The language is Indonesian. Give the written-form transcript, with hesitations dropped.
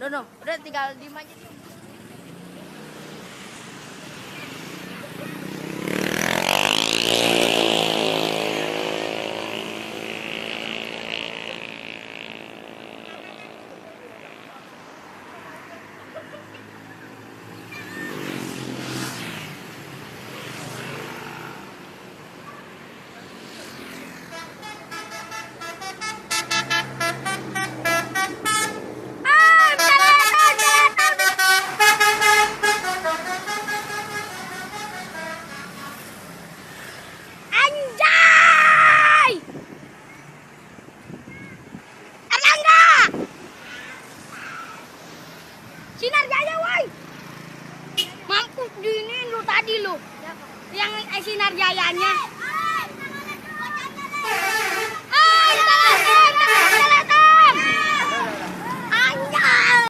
Dono, udah tinggal diem aja. Sinar Jaya, woi. Mampus di ini lu tadi lu. Yang Sinar Jayanya.